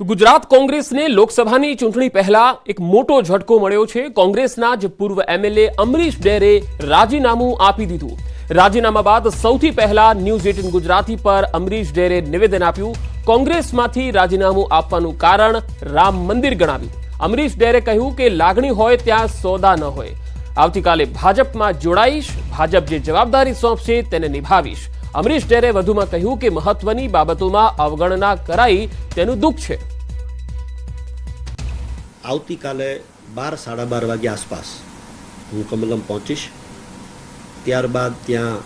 તો ગુજરાત કોંગ્રેસને લોકસભાની ચૂંટણી પહેલા એક મોટો ઝટકો મળ્યો છે। કોંગ્રેસના જ પૂર્વ એમએલએ અમરીશ ડેરે રાજીનામું આપી દીધું। રાજીનામા બાદ સૌથી પહેલા ન્યૂઝ 18 ગુજરાતી પર અમરીશ ડેરે નિવેદન આપ્યું। કોંગ્રેસમાંથી રાજીનામું આપવાનું કારણ રામ મંદિર ગણાવ્યું। અમરીશ ડેરે કહ્યું કે લાગણી હોય ત્યાં સોદા ન હોય। આવતીકાલે ભાજપમાં જોડાઈશ, ભાજપ જે જવાબદારી સોંપશે તેને નિભાવીશ। અમરીશ ડેરે વધુમાં કહ્યું કે મહત્વની બાબતોમાં અવગણના કરાઈ તેનું દુઃખ છે। આવતીકાલે 12-12:30 વાગે આસપાસ હું કમલમ પહોંચીશ। ત્યારબાદ ત્યાં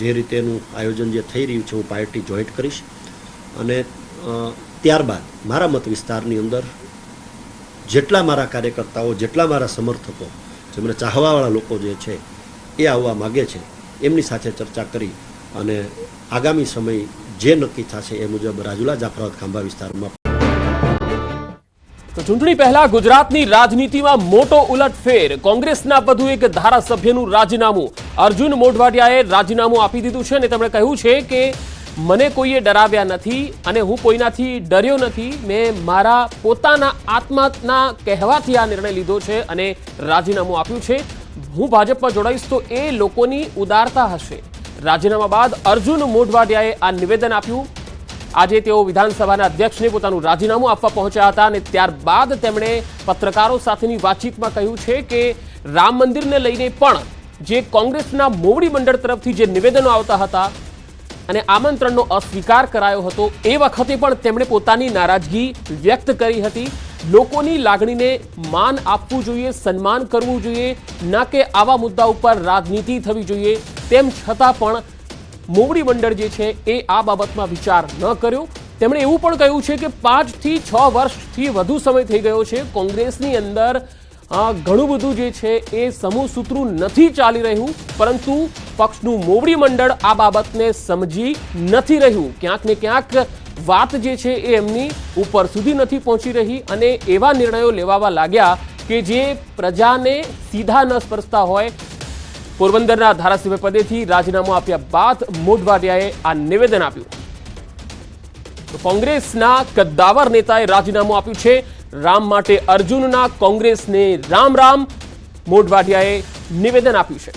જે રીતેનું આયોજન જે થઈ રહ્યું છે હું પાર્ટી જોઈન્ટ કરીશ અને ત્યારબાદ મારા મત વિસ્તારની અંદર જેટલા મારા કાર્યકર્તાઓ, જેટલા મારા સમર્થકો, જે મને ચાહવાવાળા લોકો જે છે એ આવવા માગે છે એમની સાથે ચર્ચા કરી અને આગામી સમય જે નક્કી થશે એ મુજબ રાજુલા, જાફરાબાદ, ખાંભા વિસ્તારમાં। તો ચૂંટણી પહેલા ગુજરાતની રાજનીતિમાં મોટો ઉલટફેર। કોંગ્રેસના વધુ એક ધારાસભ્યનું રાજીનામું। અર્જુન મોઢવાડિયાએ રાજીનામું આપી દીધું છે અને તેમણે કહ્યું છે કે મને કોઈએ ડરાવ્યા નથી અને હું કોઈનાથી ડર્યો નથી। મેં મારા પોતાના આત્માના કહેવાથી આ નિર્ણય લીધો છે અને રાજીનામું આપ્યું છે। હું ભાજપમાં જોડાઈશ તો એ લોકોની ઉદારતા હશે। રાજીનામા બાદ અર્જુન મોઢવાડિયાએ આ નિવેદન આપ્યું। આજે તેઓ વિધાનસભાના અધ્યક્ષને પોતાનું રાજીનામું આપવા પહોંચ્યા હતા અને ત્યારબાદ તેમણે પત્રકારો સાથેની વાતચીતમાં કહ્યું છે કે રામ મંદિરને લઈને પણ જે કોંગ્રેસના મોવડી મંડળ તરફથી જે નિવેદનો આવતા હતા અને આમંત્રણનો અસ્વીકાર કરાયો હતો એ વખતે પણ તેમણે પોતાની નારાજગી વ્યક્ત કરી હતી। લોકોની લાગણીને માન આપવું જોઈએ, સન્માન કરવું જોઈએ, ના કે આવા મુદ્દા ઉપર રાજનીતિ થવી જોઈએ। તેમ છતાં પણ મોવડી મંડળ જે છે એ આ બાબતમાં વિચાર ન કર્યો। તેમણે એવું પણ કહ્યું છે કે 5 થી 6 વર્ષથી વધુ સમય થઈ ગયો છે કોંગ્રેસની અંદર ઘણું બધું જે છે એ સમૂહ સૂત્રું નથી ચાલી રહ્યું, પરંતુ પક્ષનું મોવડી મંડળ આ બાબતને સમજી નથી રહ્યું। ક્યાંક ને ક્યાંક વાત જે છે એ એમની ઉપર સુધી નથી પહોંચી રહી અને એવા નિર્ણયો લેવા લાગ્યા કે જે પ્રજાને સીધા ન સ્પર્શતા હોય। પોરબંદરના ધારાસભ્ય પદેથી રાજીનામું આપ્યા બાદ મોઢવાડિયાએ આ નિવેદન આપ્યું। તો કોંગ્રેસના કદ્દાવર નેતાએ રાજીનામું આપ્યું છે। રામ માટે અર્જુનના કોંગ્રેસને રામ રામ, મોઢવાડિયાએ નિવેદન આપ્યું છે।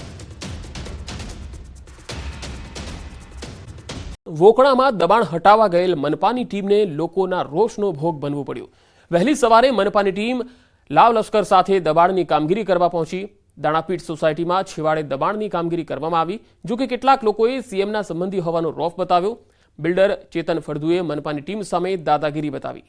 વોકણામાં દબાણ હટાવવા ગયેલ મનપાની ટીમને લોકોના રોષનો ભોગ બનવું પડ્યું। વહેલી સવારે મનપાની ટીમ લાવ લશ્કર સાથે દબાણની કામગીરી કરવા પહોંચી। દાણાપીઠ સોસાયટીમાં છેવાડે દબાણની કામગીરી કરવામાં આવી। જો કે કેટલાક લોકોએ સીએમના સંબંધી હોવાનો રોફ બતાવ્યો। બિલ્ડર ચેતન ફળદુએ મનપાની ટીમ સામે દાદાગીરી બતાવી।